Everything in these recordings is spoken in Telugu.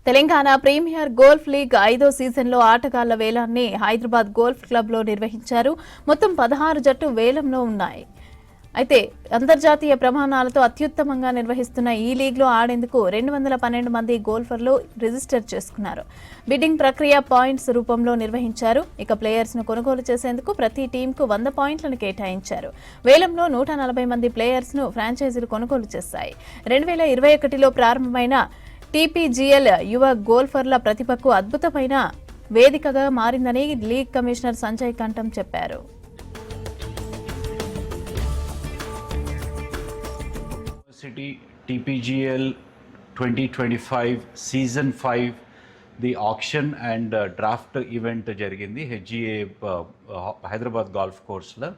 తెలంగాణ ప్రీమియర్ గోల్ఫ్ లీగ్ 5వ సీజన్లో ఆటగాళ్ల వేలాన్ని హైదరాబాద్ గోల్ఫ్ క్లబ్లో నిర్వహించారు. మొత్తం 16 జట్టు వేలంలో ఉన్నాయి. అయితే అంతర్జాతీయ ప్రమాణాలతో అత్యుత్తమంగా నిర్వహిస్తున్న ఈ లీగ్లో ఆడేందుకు 212 మంది గోల్ఫర్లు రిజిస్టర్ చేసుకున్నారు. బిడ్డింగ్ ప్రక్రియ పాయింట్స్ రూపంలో నిర్వహించారు. ఇక ప్లేయర్స్ ను కొనుగోలు చేసేందుకు ప్రతి టీంకు 100 పాయింట్లను కేటాయించారు. వేలంలో 140 మంది ప్లేయర్స్ ను ఫ్రాంచైజీలు కొనుగోలు చేశాయి. 2021లో ప్రారంభమైన టీపీజీఎల్ యువ గోల్ఫర్ల ప్రతిభకు అద్భుతమైన వేదికగా మారిందని లీగ్ కమిషనర్ సంజయ్ కంఠం చెప్పారు. TPGL 2025 Season 5 the auction and draft event జరిగింది HGA హైదరాబాద్ గోల్ఫ్ కోర్స్లో.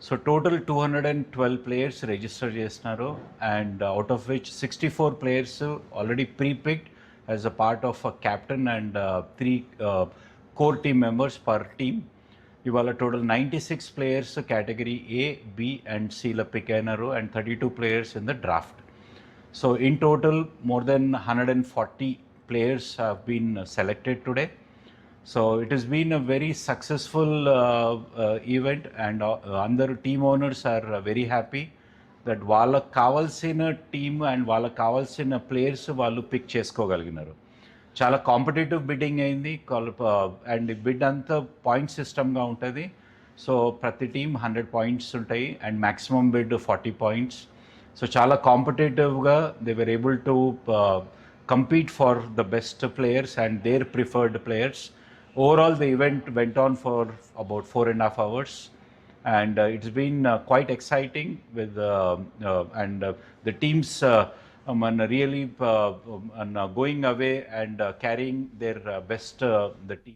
సో టోటల్ 212 ప్లేయర్స్ రిజిస్టర్ చేసినారు and out of which 64 players already pre-picked as a part of a captain and 3 core team members per team. ఇవాళ total 96 players category A, B and Cలో పిక్ అయినారు and 32 players in the draft. So in total more than 140 players have been selected today. So it has been a very successful event and other team owners are very happy that వాళ్ళకి కావాల్సిన టీమ్ అండ్ వాళ్ళకి కావాల్సిన ప్లేయర్స్ వాళ్ళు పిక్ చేసుకోగలిగినారు. చాలా కాంపిటేటివ్ బిడ్డింగ్ అయింది అండ్ బిడ్ అంతా పాయింట్ సిస్టమ్గా ఉంటుంది. సో ప్రతి టీమ్ 100 పాయింట్స్ ఉంటాయి and maximum bid 40 points. So చాలా కాంపిటేటివ్గా they were able to compete for the best players and their preferred players. Overall, the event went on for about 4.5 hours and it's been quite exciting with the teams really going away and carrying their best the team.